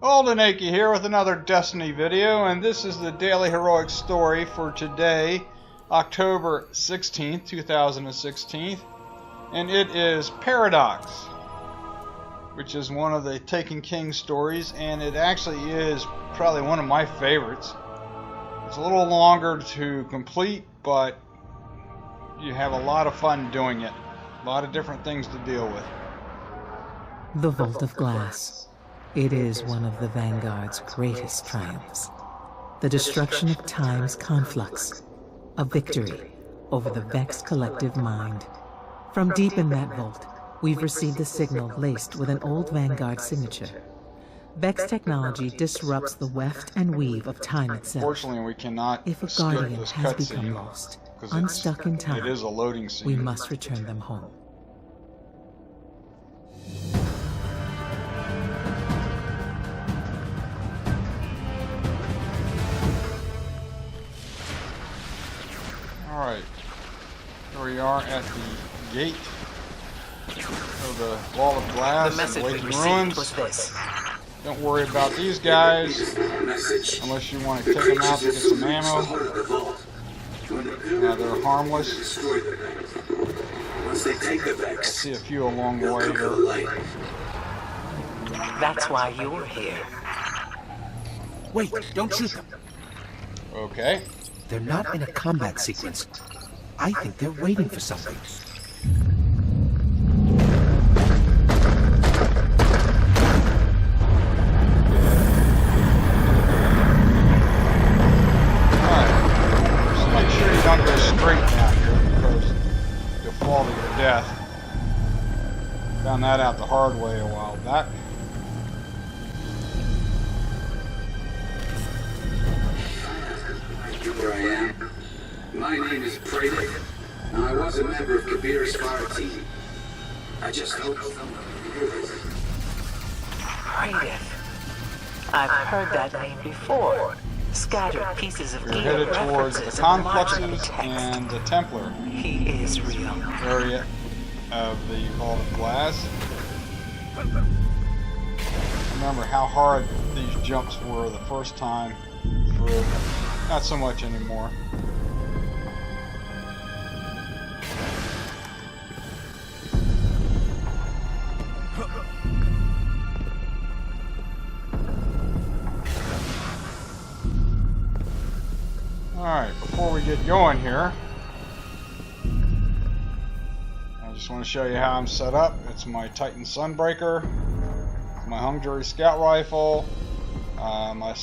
Olden Akey here with another Destiny video, and this is the Daily Heroic Story for today, October 16th, 2016, and it is Paradox, which is one of the Taken King stories, and it actually is probably one of my favorites. It's a little longer to complete, but you have a lot of fun doing it. A lot of different things to deal with. The Vault of Glass. It is one of the Vanguard's greatest triumphs. The destruction of time's conflux. A victory over the vexed collective mind. From deep in that vault, we've received a signal laced with an old Vanguard signature. Vex technology disrupts the weft and weave of time itself. Unfortunately, we cannot If a skip guardian this has cutscene become lost, because unstuck in time, it is a loading scene. we must return them home. Alright, here we are at the gate of the Wall of Glass and Awakened Ruins. Was this. Don't worry about these guys, unless you want to take them out to get some ammo. They're harmless. I see a few along the way here. That's why you're here. Wait, don't shoot them. Okay. They're not in a combat sequence. I think they're waiting for something. Alright. Just make sure you don't go straight down here because you'll fall to your death. Found that out the hard way a while back. Where I am. My name is Pradic, and I was a member of Kabir's fire team. I just hope someone can hear this. Pradic. I've heard that name before. Scattered pieces of You're gear headed towards the references in marginal Confluxes text. and the Templar He is real. area of the Vault of Glass. Remember how hard these jumps were the first time through. Not so much anymore. Alright, before we get going here, I just want to show you how I'm set up. It's my Titan Sunbreaker, my hung jury scout rifle, my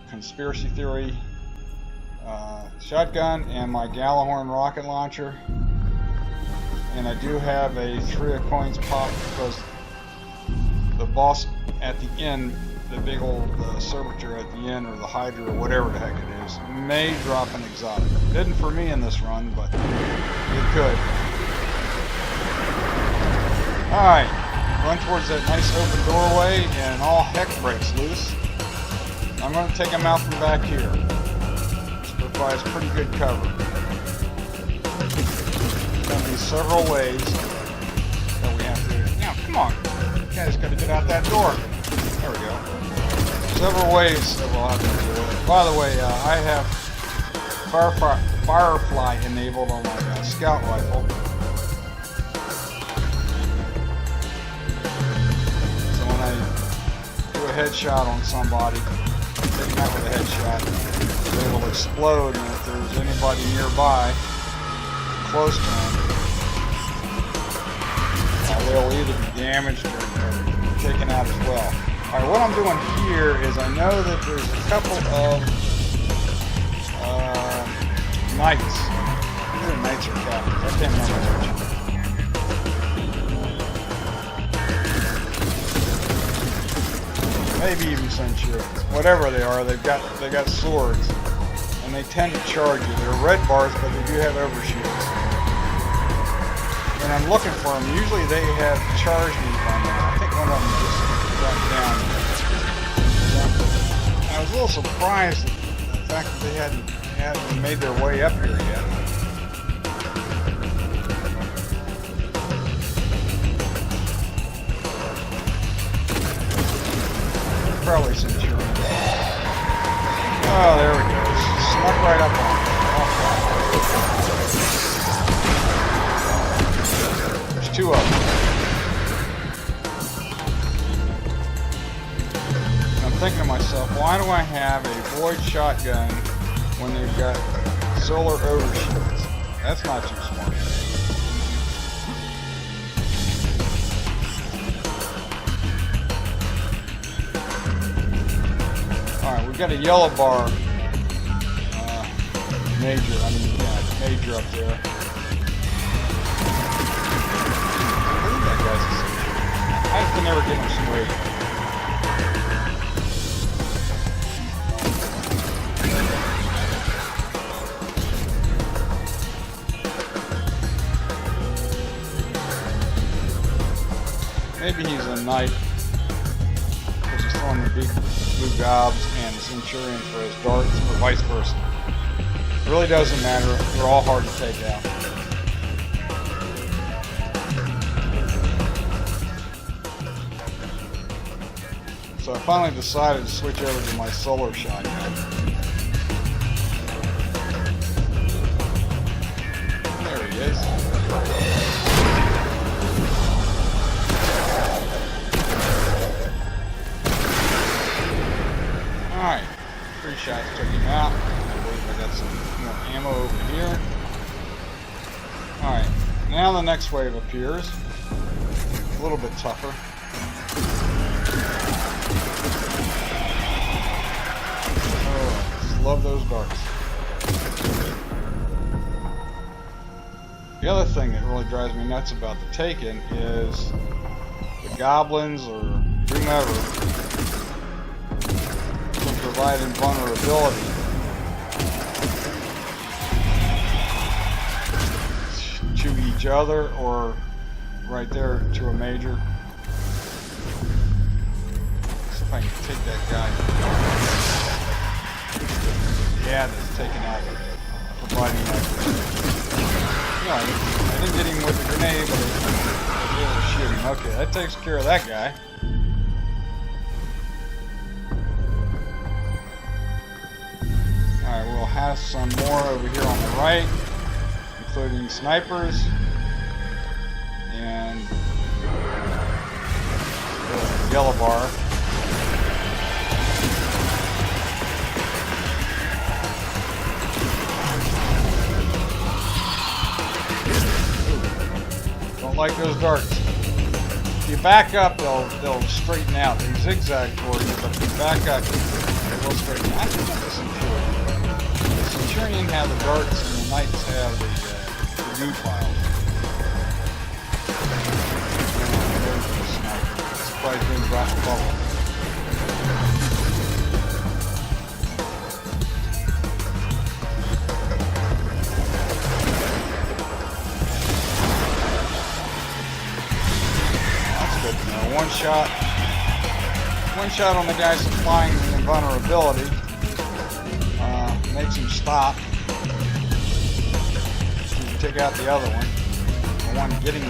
conspiracy theory shotgun, and my Gallahorn rocket launcher. And I do have a 3 of coins pop because the boss at the end, the big old servitor at the end, or the Hydra, or whatever the heck it is, may drop an exotic. Didn't for me in this run, but it could. Alright, run towards that nice open doorway and all heck breaks loose. I'm going to take him out from back here. Provides pretty good cover. There's going to be several ways that we have to... Now, come on. You guys got to get out that door. There we go. Several ways that we'll have to do it. By the way, I have Firefly enabled on my scout rifle. So when I do a headshot on somebody, take them out with a headshot, they will explode, and if there's anybody nearby, close to them, they'll either be damaged or taken out as well. Alright, what I'm doing here is I know that there's a couple of knights. Either knights or captains. I can't remember which. Maybe even centurions. Whatever they are, they got swords. And they tend to charge you. They're red bars, but they do have overshields. When I'm looking for them, usually they have charged me from them. I think one of them just dropped down. I was a little surprised at the fact that they hadn't made their way up here yet. probably Centurion. Oh, there we go. Snuck right up on it. There's two of them. I'm thinking to myself, why do I have a void shotgun when they've got solar overshields? That's not too smart. Alright, we've got a yellow bar major up there. I think that guy's a Centurion. I can never get him some weight. Maybe he's a knight because he's throwing the big blue gobs and the Centurion for his darts, or vice versa. It really doesn't matter. They're all hard to take out. So I finally decided to switch over to my solar shotgun. There he is. Alright, 3 shots took him out. I believe I got some more ammo over here. Alright, now the next wave appears. A little bit tougher. Oh, just love those darts. The other thing that really drives me nuts about the Taken is the goblins or whomever provide invulnerability to each other or right there to a major. See if I can take that guy. Yeah, that's taken out. Providing that. No, I didn't get him with the grenade, but I was able to shoot him. Okay, that takes care of that guy. Alright, we'll have some more over here on the right, including snipers and the yellow bar. Ooh, don't like those darts. If you back up, they'll straighten out. They zigzag towards you, but if you back up, they will straighten out. I think that's a Centurion. The Centurion have the darts and the Knights have the goo piles. There's the sniper. Surprised didn't drop the bubble. That's good to know. One shot on the guy supplying the invulnerability. Makes him stop. So you take out the other one. The one getting the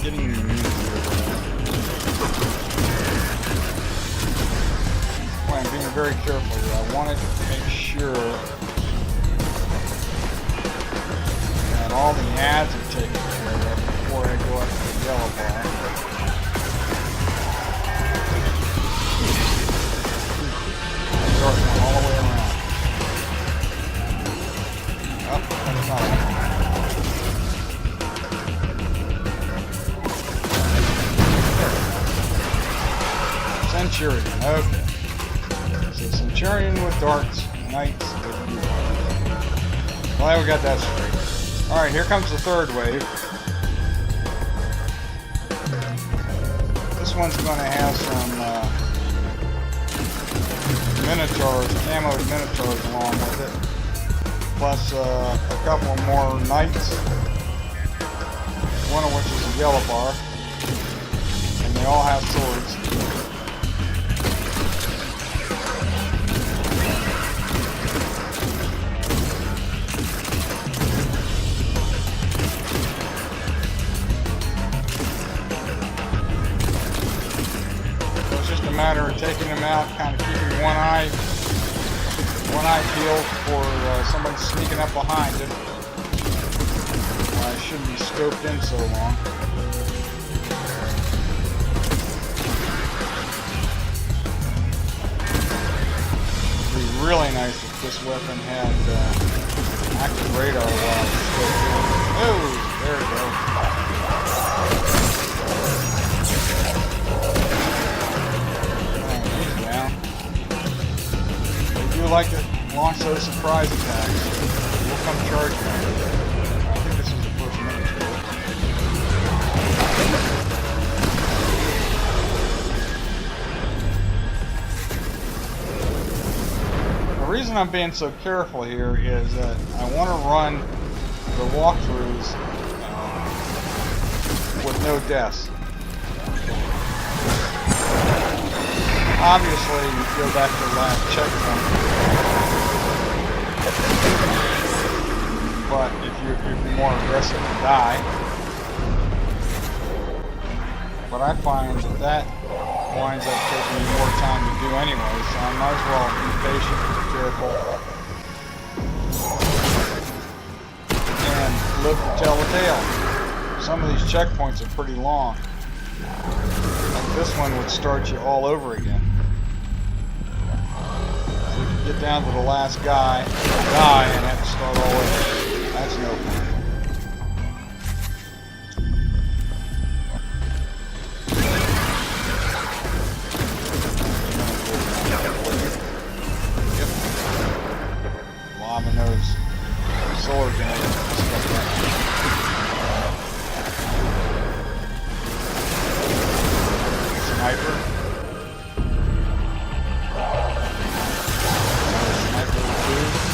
immunity. Well, I'm being very careful here. I wanted to make sure that all the ads are taken care of before I go up to the yellow bar. All the way around. Oh, that's not it. Centurion, okay. So Centurion with darts, Knights with blue darts. Glad we got that straight. Alright, here comes the third wave. This one's going to have some Minotaurs, camoed Minotaurs along with it, plus a couple more Knights, one of which is a yellow bar, and they all have swords. matter of taking them out, kind of keeping one eye peeled for somebody sneaking up behind it. Well, I shouldn't be scoped in so long. It'd be really nice if this weapon had active radar while it's scoped in. Oh, there we go. I like to launch those surprise attacks. We'll come charging. I think this is the first minute. The reason I'm being so careful here is that I want to run the walkthroughs with no deaths. Obviously, you go back to the last checkpoint. But if you're more aggressive, you die. But I find that winds up taking me more time to do anyway, so I might as well be patient and careful. And live to tell the tale. Some of these checkpoints are pretty long. Like this one would start you all over again. So you can get down to the last guy, die, and have to start all over. That's no fun. Yep. Lava nose. Solar grenade. Stuff like that. Sniper. Sniper 2.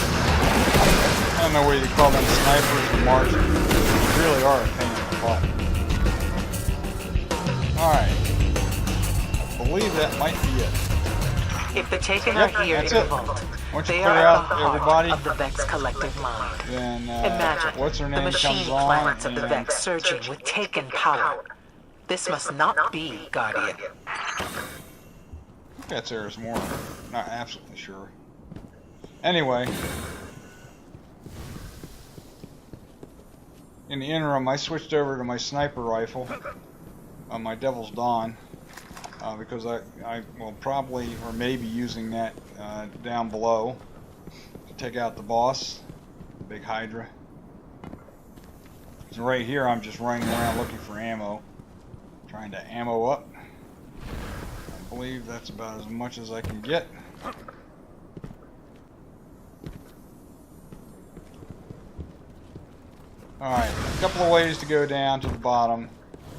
I don't know whether you call them snipers or Martians. They really are a pain in the butt. Alright. I believe that might be it. If the Taken are here in the vault, Once you they clear are out at the heart everybody, of the Vex collective mind. then Imagine what's her the name machine comes on, planets of the and Vex surging with Taken power. This must not be, Guardian. I think that's Eris Morn. Not absolutely sure. Anyway, in the interim, I switched over to my sniper rifle, my Devil's Dawn, because I will probably or maybe using that down below to take out the boss, the big Hydra. So right here, I'm just running around looking for ammo, trying to ammo up. I believe that's about as much as I can get. Alright, a couple of ways to go down to the bottom.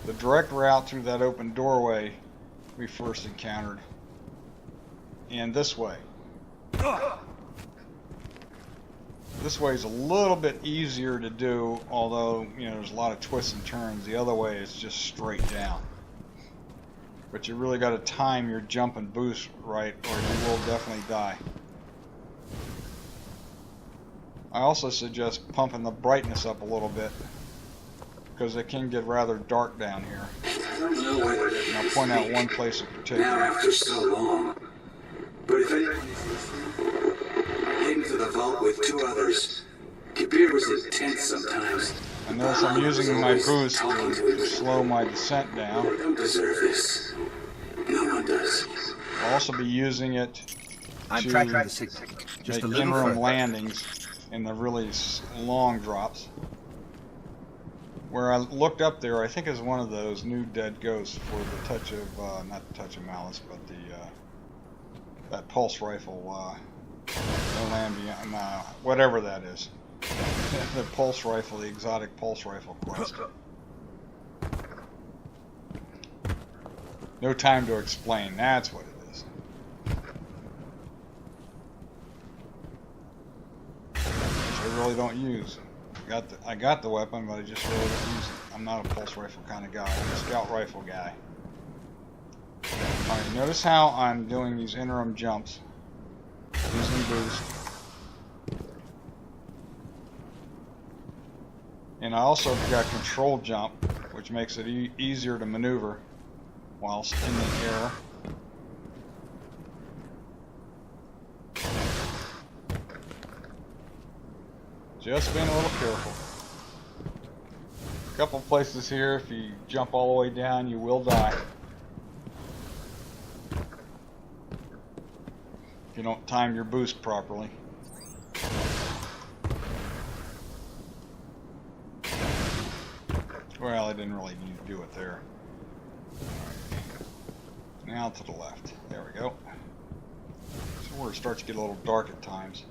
The direct route through that open doorway we first encountered. And this way. This way is a little bit easier to do, although, you know, there's a lot of twists and turns. The other way is just straight down. But you really got to time your jump and boost right, or you will definitely die. I also suggest pumping the brightness up a little bit, because it can get rather dark down here. I don't know whether And I'll point out one place in now particular. after so long. But if anyone came to the vault with two others, Kabir was intense sometimes. I notice I'm using my boost to slow my descent down. I don't deserve this. No one does. I'll also be using it I'm to tracking the signal. Just make a little interim further. landings in the really long drops. Where I looked up there, I think is one of those new dead ghosts for the touch of, not the touch of malice, but the, that pulse rifle, no land beyond, whatever that is. The pulse rifle, the exotic pulse rifle quest. No time to explain, that's what it is. Which I really don't use. I got the weapon, but I just really don't use it. I'm not a pulse rifle kind of guy. I'm a scout rifle guy. Alright, notice how I'm doing these interim jumps. Using boost. And I also got control jump, which makes it easier to maneuver whilst in the air. Just being a little careful. A couple places here, if you jump all the way down, you will die. If you don't time your boost properly. Well, I didn't really need to do it there. Alright. Now to the left. There we go. So where it starts to get a little dark at times.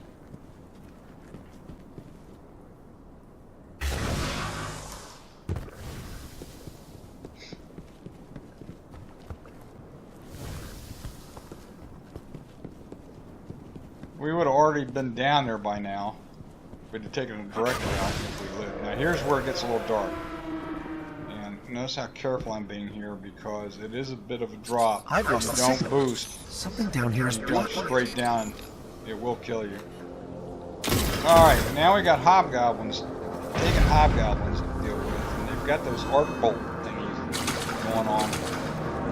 We would have already been down there by now. We'd have taken a direct route if we lived. Now here's where it gets a little dark. And notice how careful I'm being here because it is a bit of a drop. I've If lost you the don't signal. boost, Something down here is you jump blocked. straight down, it will kill you. Alright, now we got hobgoblins. Taking hobgoblins to deal with. And they've got those arc bolt thingies going on.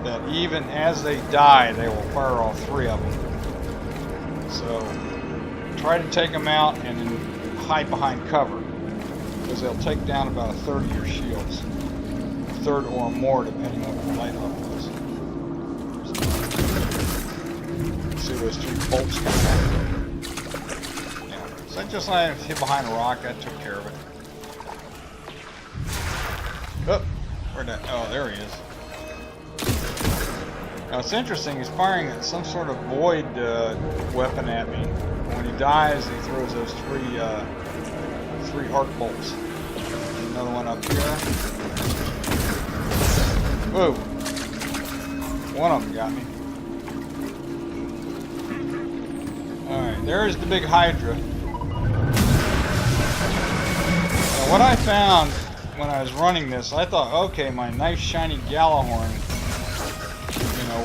That even as they die, they will fire all three of them. So try to take them out and then hide behind cover, because they'll take down about a third of your shields, a third or more depending on what the light level is. See those three bolts coming out. Yeah. So I just let him hit behind a rock. That took care of it. Oh, where'd that? Oh, there he is. Now it's interesting, he's firing at some sort of void weapon at me. When he dies, he throws those three arc bolts. Another one up here. Whoa! One of them got me. Alright, there's the big Hydra. Now what I found when I was running this, I thought, okay, my nice shiny Gallahorn,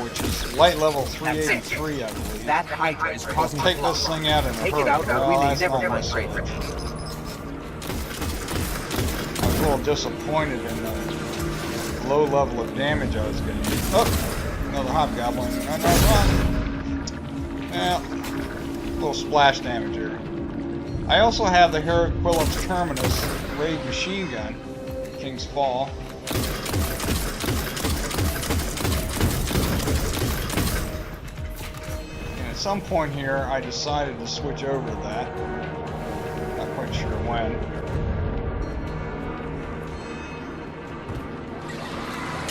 which is light level 383, I believe. That Hydra is causing Take this thing out in a hurry. Take it out, or Well, we may that's never not my demonstrate. solution. I was a little disappointed in the low level of damage I was getting. Oh, another hobgoblin. Run, run, run. Well, a little splash damage here. I also have the Heraquilum's Terminus raid machine gun, King's Fall. At some point here, I decided to switch over to that. Not quite sure when.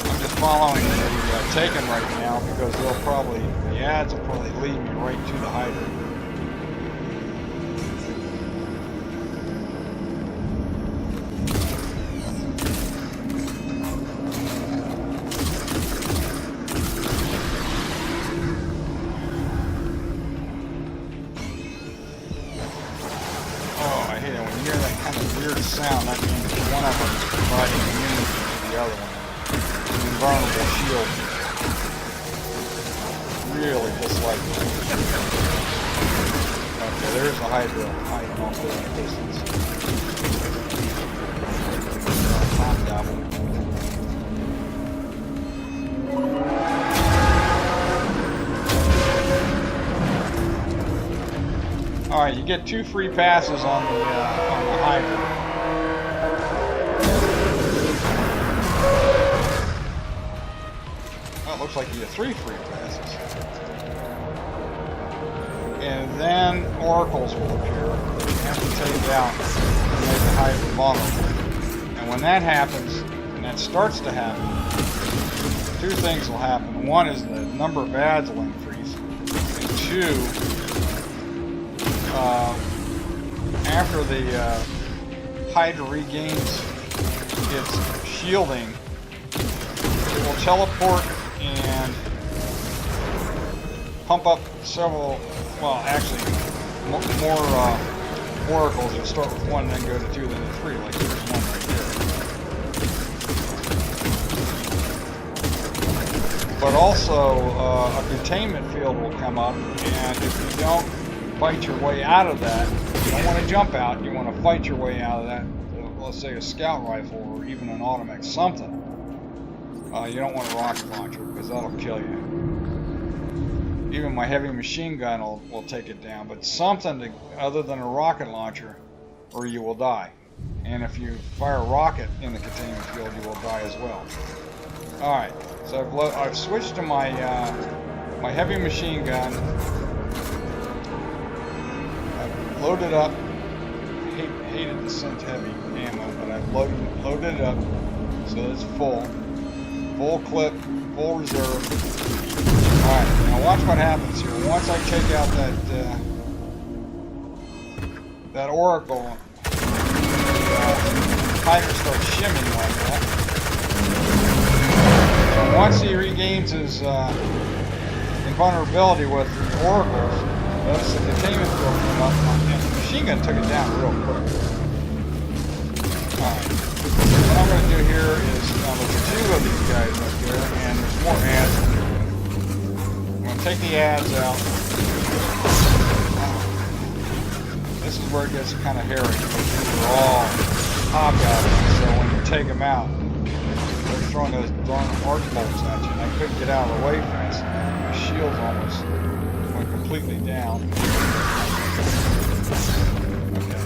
I'm just following the Taken right now because they'll probably, the ads will probably lead me right to the Hydra. Sound, that means one of them is providing immunity to the other one. An invulnerable shield. Really dislike that. Okay, there's the Hydra hiding off there in the distance. Hobgoblin. Alright, you get 2 free passes on the Hydra. Looks like you get 3 free passes. And then oracles will appear that you have to take out and make the Hydra vulnerable. And when that happens, and that starts to happen, 2 things will happen. One is the number of ads will increase. And 2, after the Hydra regains its shielding, it will teleport and pump up several, well, actually, more oracles. You'll start with 1, then go to 2, then to 3, like there's one right there. But also, a containment field will come up, and if you don't fight your way out of that, you don't want to jump out, you want to fight your way out of that, let's say a scout rifle or even an automatic something. You don't want a rocket launcher because that'll kill you. Even my heavy machine gun will take it down, but something other than a rocket launcher or you will die. And if you fire a rocket in the containment field, you will die as well. Alright, so I've switched to my my heavy machine gun. I've loaded up. Hated the synth heavy ammo, but I've loaded it up so that it's full clip, full reserve. Alright, now watch what happens here. Once I take out that Oracle, Tiger starts shimming like that. So once he regains his invulnerability with the Oracles, notice the containment field came up, and the machine gun took it down real quick. Alright, what I'm going to do here is, now there's two of these guys up here, and there's more ads. I'm going to take the ads out. This is where it gets kind of hairy, because these are all hobgoblins, so when you take them out, they're throwing those darn arc bolts at you, and I couldn't get out of the way fast enough. My shields almost went completely down. Okay.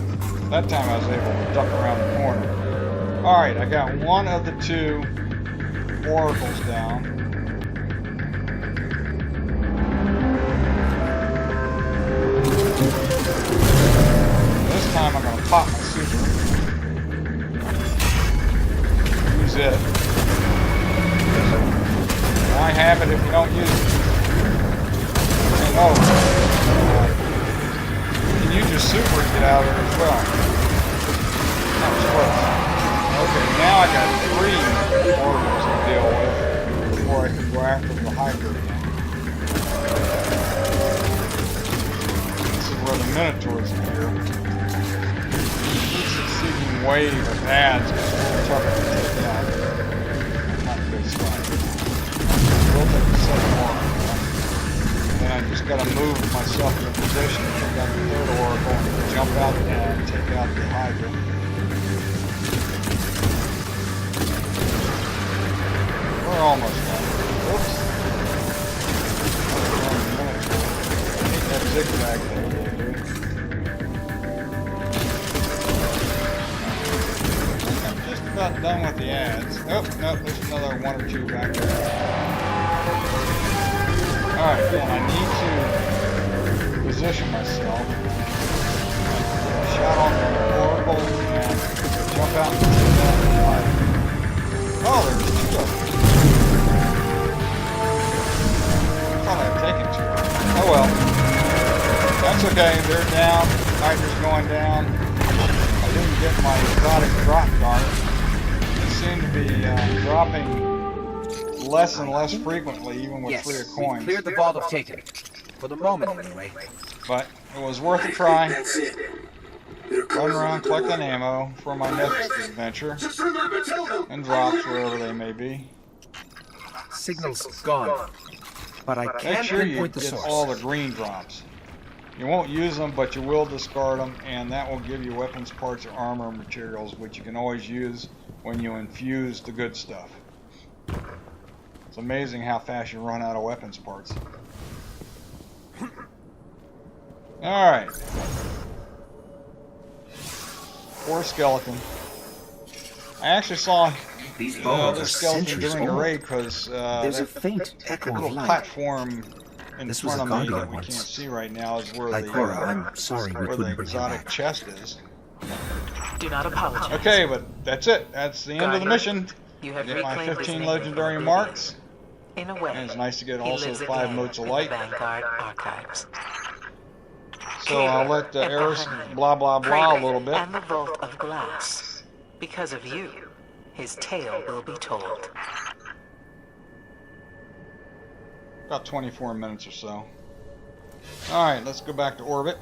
That time I was able to duck around the corner. Alright, I got one of the two oracles down. This time I'm going to pop my super. Use it. Why have it if you don't use it? And oh, you can use your super to get out of there as well. That was close. Okay, now I got 3 oracles to deal with before I can go after the Hydra again. This is where the Minotaurs appear. Each succeeding wave of ads gets really tougher to take out. Not a good spot. We'll take a second one. Then I just got to move myself in a position to take out the 3rd oracle and jump out and take out the Hydra. We're almost done. Oops. I hate that zigzag thing they do. I'm just about done with the ads. Oh, no, there's another 1 or 2 back there. Alright, then I need to position myself. Shot on the oracle and jump out and take that light. Oh, there's 2 of them. I thought I had taken 2. Oh well. That's okay, they're down. Hydra's going down. I didn't get my exotic drop guard. They seem to be dropping less and less frequently, even with freer coins. Cleared the vault of Taken. For the moment, anyway. But it was worth a try. Run around collecting ammo for my next adventure. And drops wherever they may be. Signal's gone. But I Make can't sure you pinpoint the get source. all the green drops. You won't use them, but you will discard them, and that will give you weapons parts or armor materials, which you can always use when you infuse the good stuff. It's amazing how fast you run out of weapons parts. Alright. 4 skeleton. I actually saw These bones are this skeleton centuries during the old. raid because There's a faint echo little of light. platform in This front was of a me that guardian we can't once. see right now is where Lycora, I'm sorry we where the couldn't bring him exotic back. chest is. Do not apologize. Okay, but that's it. That's the end of the mission. You have Get my reclaimed his 15 name legendary from marks. In a way, And it's nice to get he also lives 5 again motes of in the light. Vanguard archives. So I'll let Here, Eris behind, blah blah blah a little bit. And the Vault of Glass. Because of you, his tale will be told. About 24 minutes or so. Alright, let's go back to orbit.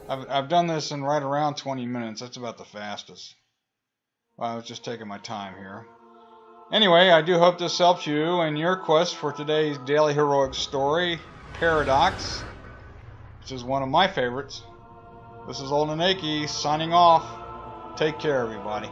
I've done this in right around 20 minutes. That's about the fastest. Well, I was just taking my time here. Anyway, I do hope this helps you in your quest for today's daily heroic story, Paradox, which is one of my favorites. This is Old Nanaki signing off. Take care, everybody.